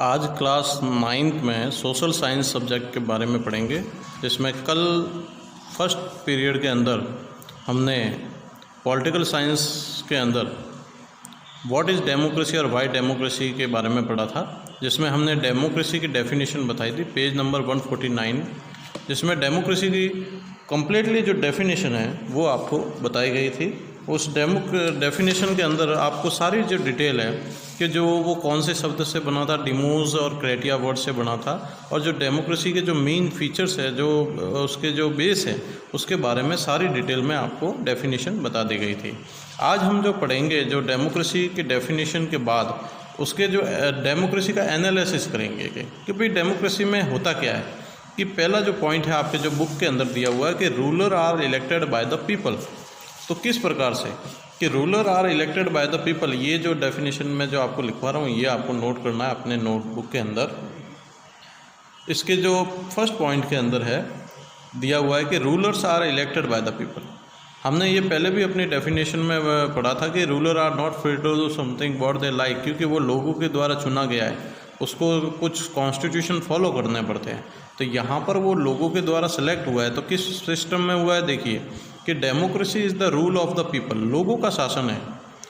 आज class 9th में social science subject के बारे में पढ़ेंगे, जिसमें कल फर्स्ट पीरियड के अंदर हमने पॉलिटिकल साइंस के अंदर व्हाट इज़ डेमोक्रेसी और वाई डेमोक्रेसी के बारे में पढ़ा था, जिसमें हमने डेमोक्रेसी की डेफिनेशन बताई थी पेज नंबर 149, जिसमें डेमोक्रेसी की कम्प्लीटली जो डेफिनेशन है वो आपको बताई गई थी। उस डेफिनेशन के अंदर आपको सारी जो डिटेल है कि जो वो कौन से शब्द से बना था, डिमोज और क्रेटिया वर्ड से बना था, और जो डेमोक्रेसी के जो मेन फीचर्स है, जो उसके जो बेस है, उसके बारे में सारी डिटेल में आपको डेफिनेशन बता दी गई थी। आज हम जो पढ़ेंगे जो डेमोक्रेसी के डेफिनेशन के बाद उसके जो डेमोक्रेसी का एनालिसिस करेंगे कि भाई डेमोक्रेसी में होता क्या है। कि पहला जो पॉइंट है आपके जो बुक के अंदर दिया हुआ है कि ruler are elected by the people. तो किस प्रकार से कि ruler are elected by the people, ये जो डेफिनेशन में जो आपको लिखवा रहा हूँ ये आपको नोट करना है अपने नोटबुक के अंदर। इसके जो फर्स्ट पॉइंट के अंदर है दिया हुआ है कि rulers are elected by the people. हमने ये पहले भी अपनी डेफिनेशन में पढ़ा था कि ruler are not free to do something what they like, क्योंकि वो लोगों के द्वारा चुना गया है, उसको कुछ कॉन्स्टिट्यूशन फॉलो करने पड़ते हैं। तो यहाँ पर वो लोगों के द्वारा सेलेक्ट हुआ है, तो किस सिस्टम में हुआ है देखिए कि democracy is the rule of the people. लोगों का शासन है,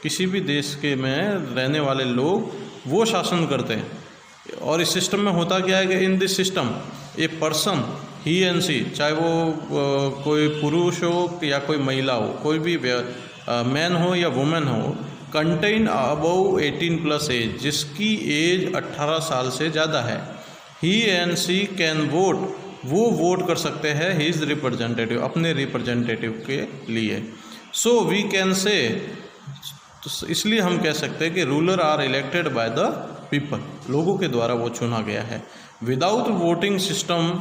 किसी भी देश के में रहने वाले लोग वो शासन करते हैं। और इस सिस्टम में होता क्या है कि in this system a person he and she, चाहे वो कोई पुरुष हो या कोई महिला हो, कोई भी मैन हो या वुमेन हो, कंटेन अबव 18+ एज, जिसकी एज 18 साल से ज़्यादा है, ही एंड सी कैन वोट, वो वोट कर सकते हैं हिज रिप्रेजेंटेटिव, अपने रिप्रेजेंटेटिव के लिए। सो वी कैन से, तो इसलिए हम कह सकते हैं कि ruler are elected by the people, लोगों के द्वारा वो चुना गया है। Without voting system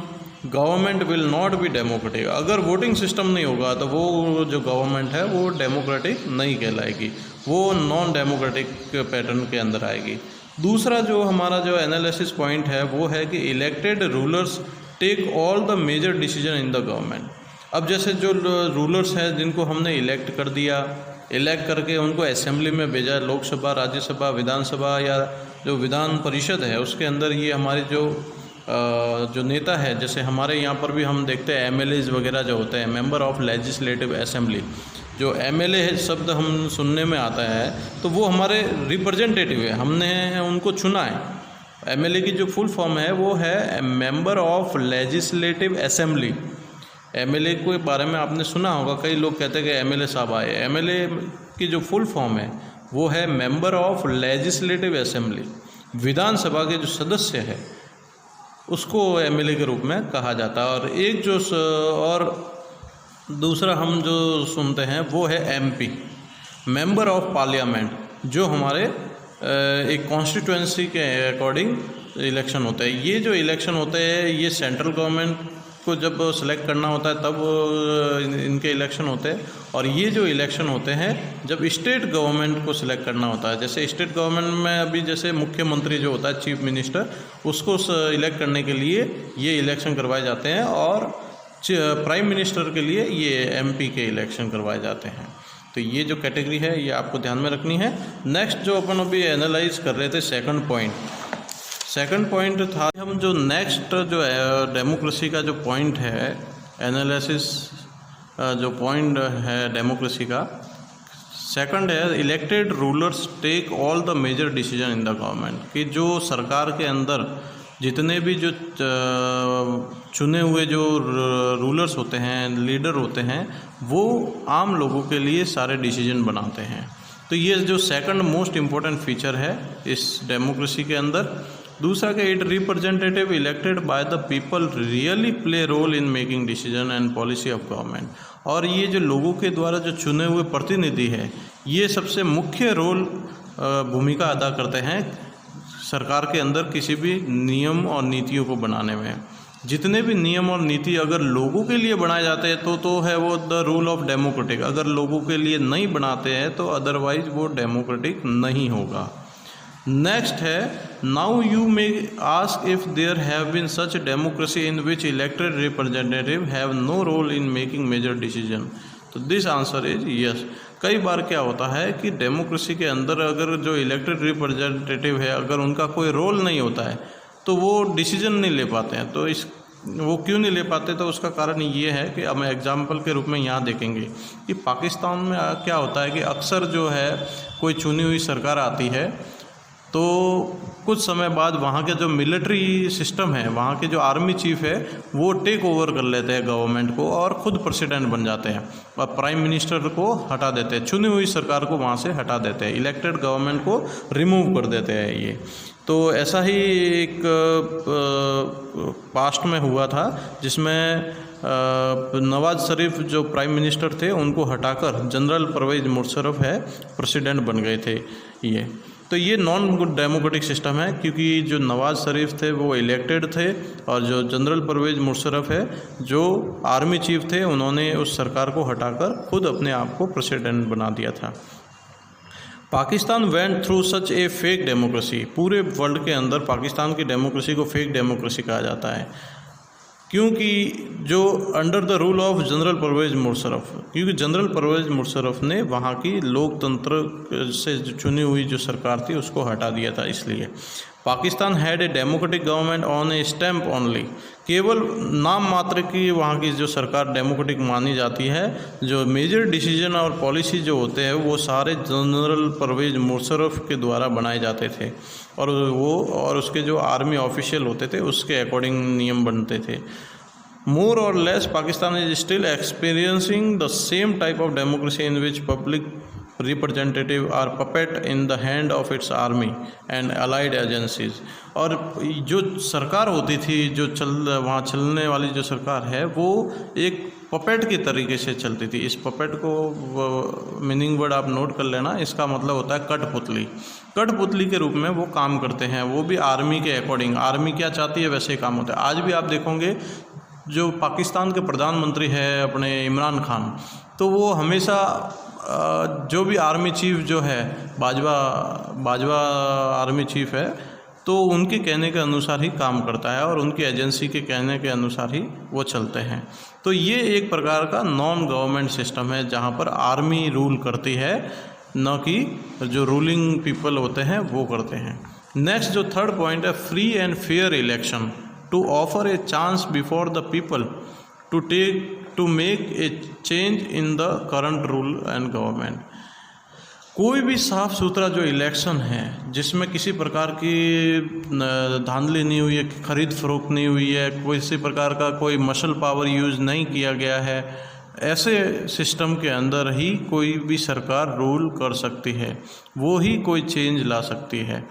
government will not be democratic. अगर वोटिंग सिस्टम नहीं होगा तो वो जो गवर्नमेंट है वो डेमोक्रेटिक नहीं कहलाएगी, वो नॉन डेमोक्रेटिक पैटर्न के अंदर आएगी। दूसरा जो हमारा जो एनालिसिस पॉइंट है वो है कि elected rulers take all the major decision in the government. अब जैसे जो रूलर्स हैं जिनको हमने इलेक्ट कर दिया, इलेक्ट करके उनको असेंबली में भेजा, लोकसभा, राज्यसभा, विधानसभा या जो विधान परिषद है उसके अंदर ये हमारी जो नेता है, जैसे हमारे यहाँ पर भी हम देखते हैं MLAs वगैरह जो होते हैं, मेंबर ऑफ लेजिस्लेटिव असेंबली, जो MLA शब्द हम सुनने में आता है तो वो हमारे रिप्रेजेंटेटिव है, हमने उनको चुना है। MLA की जो फुल फॉर्म है वो है member of legislative assembly. MLA के बारे में आपने सुना होगा, कई लोग कहते हैं कि MLA साहब आए। MLA की जो फुल फॉर्म है वो है मेंबर ऑफ लेजिस्लेटिव असेंबली। विधानसभा के जो सदस्य है उसको MLA के रूप में कहा जाता है। और एक जो और दूसरा हम जो सुनते हैं वो है MP, मेंबर ऑफ पार्लियामेंट, जो हमारे एक कॉन्स्टिट्यूएंसी के अकॉर्डिंग इलेक्शन होता है। ये जो इलेक्शन होते हैं ये सेंट्रल गवर्नमेंट को जब सेलेक्ट करना होता है तब इनके इलेक्शन होते हैं, और ये जो इलेक्शन होते हैं जब स्टेट गवर्नमेंट को सिलेक्ट करना होता है। जैसे स्टेट गवर्नमेंट में अभी जैसे मुख्यमंत्री जो होता है, चीफ मिनिस्टर, उसको इलेक्ट करने के लिए ये इलेक्शन करवाए जाते हैं, और प्राइम मिनिस्टर के लिए ये MP के इलेक्शन करवाए जाते हैं। तो ये जो कैटेगरी है ये आपको ध्यान में रखनी है। नेक्स्ट जो अपन अभी एनालाइज कर रहे थे सेकंड पॉइंट था, हम जो नेक्स्ट जो डेमोक्रेसी का जो पॉइंट है, एनालिसिस जो पॉइंट है डेमोक्रेसी का, सेकंड है elected rulers take all the major decision in the government. कि जो सरकार के अंदर जितने भी जो चुने हुए जो रूलर्स होते हैं, लीडर होते हैं, वो आम लोगों के लिए सारे डिसीजन बनाते हैं। तो ये जो सेकंड मोस्ट इम्पोर्टेंट फीचर है इस डेमोक्रेसी के अंदर। दूसरा कि it representative elected by the people really play role in making decision and policy of government. और ये जो लोगों के द्वारा जो चुने हुए प्रतिनिधि है ये सबसे मुख्य रोल भूमिका अदा करते हैं सरकार के अंदर किसी भी नियम और नीतियों को बनाने में। जितने भी नियम और नीति अगर लोगों के लिए बनाए जाते हैं तो है वो द रूल ऑफ डेमोक्रेटिक। अगर लोगों के लिए नहीं बनाते हैं तो अदरवाइज वो डेमोक्रेटिक नहीं होगा। नेक्स्ट है, now you may ask if there have been such democracy in which elected representative have no role in making major decision. तो दिस आंसर इज यस। कई बार क्या होता है कि डेमोक्रेसी के अंदर अगर जो इलेक्टेड रिप्रेजेंटेटिव है अगर उनका कोई रोल नहीं होता है तो वो डिसीजन नहीं ले पाते हैं। तो वो क्यों नहीं ले पाते, तो उसका कारण ये है कि अब मैं एग्जाम्पल के रूप में यहाँ देखेंगे कि पाकिस्तान में क्या होता है कि अक्सर जो है कोई चुनी हुई सरकार आती है तो कुछ समय बाद वहाँ के जो मिलिट्री सिस्टम है, वहाँ के जो आर्मी चीफ है वो टेक ओवर कर लेते हैं गवर्नमेंट को और ख़ुद प्रेसिडेंट बन जाते हैं और प्राइम मिनिस्टर को हटा देते हैं, चुनी हुई सरकार को वहाँ से हटा देते हैं, इलेक्टेड गवर्नमेंट को रिमूव कर देते हैं। ये तो ऐसा ही एक पास्ट में हुआ था जिसमें नवाज शरीफ जो प्राइम मिनिस्टर थे उनको हटाकर जनरल परवेज मुशर्रफ है प्रेसिडेंट बन गए थे। ये नॉन डेमोक्रेटिक सिस्टम है क्योंकि जो नवाज शरीफ थे वो इलेक्टेड थे और जो जनरल परवेज मुशर्रफ है जो आर्मी चीफ थे उन्होंने उस सरकार को हटाकर खुद अपने आप को प्रेसिडेंट बना दिया था। पाकिस्तान वेंट थ्रू सच ए फेक डेमोक्रेसी। पूरे वर्ल्ड के अंदर पाकिस्तान की डेमोक्रेसी को फेक डेमोक्रेसी कहा जाता है क्योंकि जो under the rule of general Pervez Musharraf, क्योंकि जनरल परवेज मुशर्रफ ने वहाँ की लोकतंत्र से चुनी हुई जो सरकार थी उसको हटा दिया था। इसलिए Pakistan had a democratic government on A stamp only. केवल नाम मात्र की वहाँ की जो सरकार डेमोक्रेटिक मानी जाती है, जो मेजर डिसीजन और पॉलिसी जो होते हैं वो सारे जनरल परवेज मुशर्रफ के द्वारा बनाए जाते थे और उसके जो आर्मी ऑफिशियल होते थे उसके अकॉर्डिंग नियम बनते थे। मोर और less Pakistan is still experiencing the same type of democracy in which public representative are puppet in the hand of its army and allied agencies. और जो सरकार होती थी, जो वहाँ चलने वाली जो सरकार है वो एक पपेट की तरीके से चलती थी। इस पपेट को मीनिंग वर्ड आप नोट कर लेना, इसका मतलब होता है कठपुतली। कठपुतली के रूप में वो काम करते हैं, वो भी आर्मी के अकॉर्डिंग। आर्मी क्या चाहती है वैसे ही काम होता है। आज भी आप देखोगे जो पाकिस्तान के प्रधानमंत्री है अपने इमरान खान, तो वो हमेशा जो भी आर्मी चीफ जो है बाजवा आर्मी चीफ है तो उनके कहने के अनुसार ही काम करता है और उनकी एजेंसी के कहने के अनुसार ही वो चलते हैं। तो ये एक प्रकार का नॉन गवर्नमेंट सिस्टम है जहाँ पर आर्मी रूल करती है, न कि जो रूलिंग पीपल होते हैं वो करते हैं। नेक्स्ट जो थर्ड पॉइंट है, free and fair election to offer a chance before the people to make a change in the current rule and government. कोई भी साफ़ सुथरा जो इलेक्शन है जिसमें किसी प्रकार की धांधली नहीं हुई है, खरीद फरोख्त नहीं हुई है, किसी प्रकार का कोई मसल पावर यूज़ नहीं किया गया है, ऐसे सिस्टम के अंदर ही कोई भी सरकार रूल कर सकती है, वो ही कोई चेंज ला सकती है।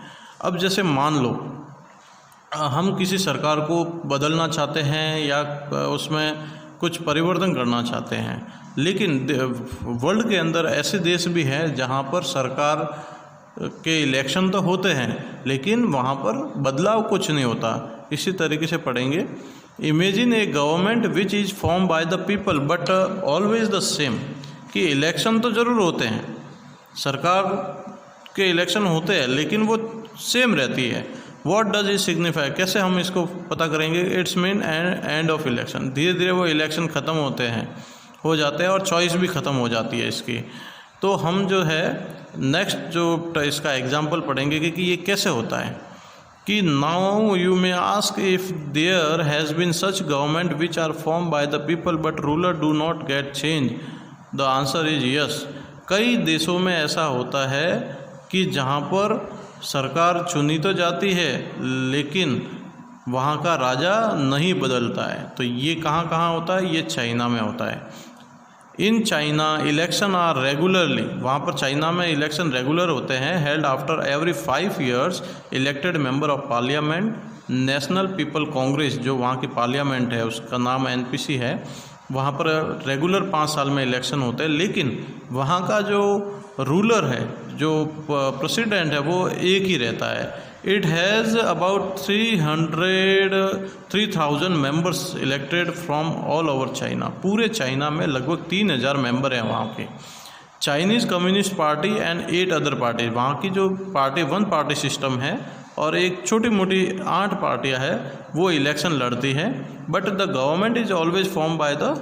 अब जैसे मान लो हम किसी सरकार को बदलना चाहते हैं या उसमें कुछ परिवर्तन करना चाहते हैं, लेकिन वर्ल्ड के अंदर ऐसे देश भी हैं जहां पर सरकार के इलेक्शन तो होते हैं लेकिन वहां पर बदलाव कुछ नहीं होता। इसी तरीके से पढ़ेंगे, imagine A government which is form by the people but always the same. कि इलेक्शन तो ज़रूर होते हैं, सरकार के इलेक्शन होते हैं लेकिन वो सेम रहती है। व्हाट डज इट सिग्निफाई, कैसे हम इसको पता करेंगे? It's mean end of election. धीरे धीरे वो इलेक्शन ख़त्म हो जाते हैं और चॉइस भी ख़त्म हो जाती है इसकी। तो हम जो है नेक्स्ट जो इसका एग्जाम्पल पढ़ेंगे कि ये कैसे होता है। कि now you may ask if there has been such government which are form by the people but ruler do not get change, the answer is yes. कई देशों में ऐसा होता है कि जहाँ पर सरकार चुनी तो जाती है लेकिन वहाँ का राजा नहीं बदलता है। तो ये कहाँ होता है? ये चाइना में होता है। In China election are regularly, वहाँ पर चाइना में इलेक्शन रेगुलर होते हैं, held after every 5 years। Elected member of parliament, national people congress जो वहाँ की पार्लियामेंट है उसका नाम NPC है, वहाँ पर रेगुलर 5 साल में इलेक्शन होते हैं। लेकिन वहाँ का जो रूलर है, जो प्रेसिडेंट है, वो एक ही रहता है। It has about 3,000 members elected from all over China. पूरे चाइना में लगभग 3,000 मेंबर हैं वहाँ के। Chinese communist party and 8 other party, वहाँ की जो पार्टी 1 पार्टी सिस्टम है और एक छोटी मोटी 8 पार्टियाँ हैं वो इलेक्शन लड़ती हैं। But the government is always form by the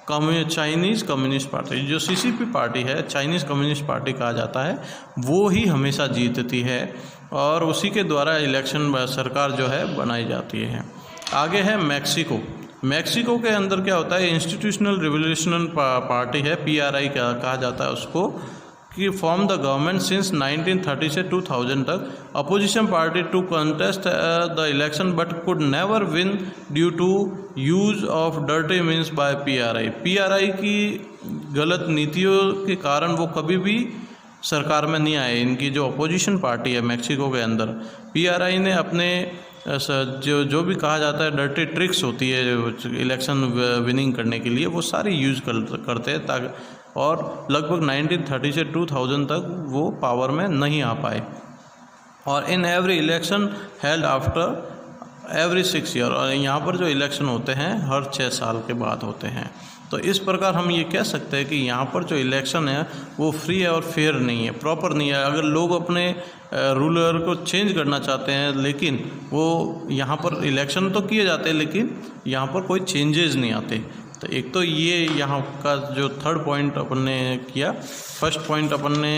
Chinese communist party, जो सीसीपी पार्टी है, चाइनीज़ कम्युनिस्ट पार्टी कहा जाता है, वो ही हमेशा जीतती है और उसी के द्वारा इलेक्शन सरकार जो है बनाई जाती है। आगे है मैक्सिको। मैक्सिको के अंदर क्या होता है, इंस्टीट्यूशनल रिवोल्यूशनल पार्टी है, PRI कहा जाता है उसको, कि फॉर्म द गवर्नमेंट सिंस 1930 से 2000 तक, opposition party to contest the election but could never win due to use of dirty means by PRI की गलत नीतियों के कारण वो कभी भी सरकार में नहीं आए। इनकी जो अपोजिशन पार्टी है मैक्सिको के अंदर, PRI ने अपने जो भी कहा जाता है डर्टी ट्रिक्स होती है इलेक्शन विनिंग करने के लिए, वो सारी यूज़ करते हैं ताकि, और लगभग 1930 से 2000 तक वो पावर में नहीं आ पाए। और in every election held after every 6 year, और यहाँ पर जो इलेक्शन होते हैं हर 6 साल के बाद होते हैं। तो इस प्रकार हम ये कह सकते हैं कि यहाँ पर जो इलेक्शन है वो फ्री है और फेयर नहीं है, प्रॉपर नहीं है। अगर लोग अपने रूलर को चेंज करना चाहते हैं, लेकिन वो यहाँ पर इलेक्शन तो किए जाते हैं लेकिन यहाँ पर कोई चेंजेस नहीं आते। तो एक तो ये यहाँ का जो थर्ड पॉइंट अपन ने किया, फर्स्ट पॉइंट अपन ने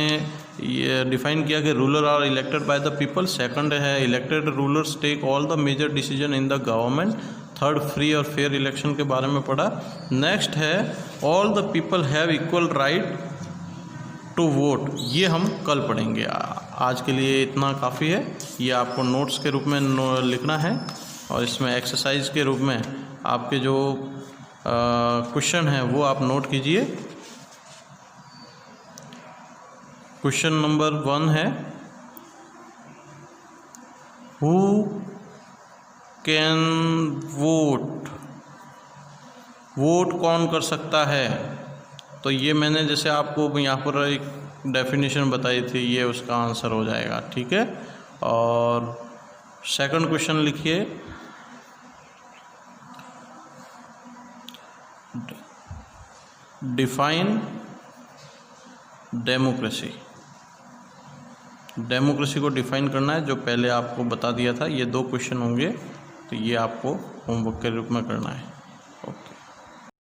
ये डिफाइन किया कि ruler are elected by the people. Second है elected rulers take all the major decision in the government. Third free और फेयर इलेक्शन के बारे में पढ़ा। नेक्स्ट है all the people have equal right to vote, ये हम कल पढ़ेंगे। आज के लिए इतना काफ़ी है। ये आपको नोट्स के रूप में लिखना है और इसमें एक्सरसाइज के रूप में आपके जो क्वेश्चन है वो आप नोट कीजिए। क्वेश्चन नंबर 1 है, हु कैन वोट, वोट कौन कर सकता है। तो ये मैंने जैसे आपको यहाँ पर एक डेफिनेशन बताई थी, ये उसका आंसर हो जाएगा, ठीक है। और सेकंड क्वेश्चन लिखिए, डिफाइन डेमोक्रेसी। डेमोक्रेसी को डिफाइन करना है, जो पहले आपको बता दिया था। ये 2 क्वेश्चन होंगे, तो ये आपको होमवर्क के रूप में करना है। ओके।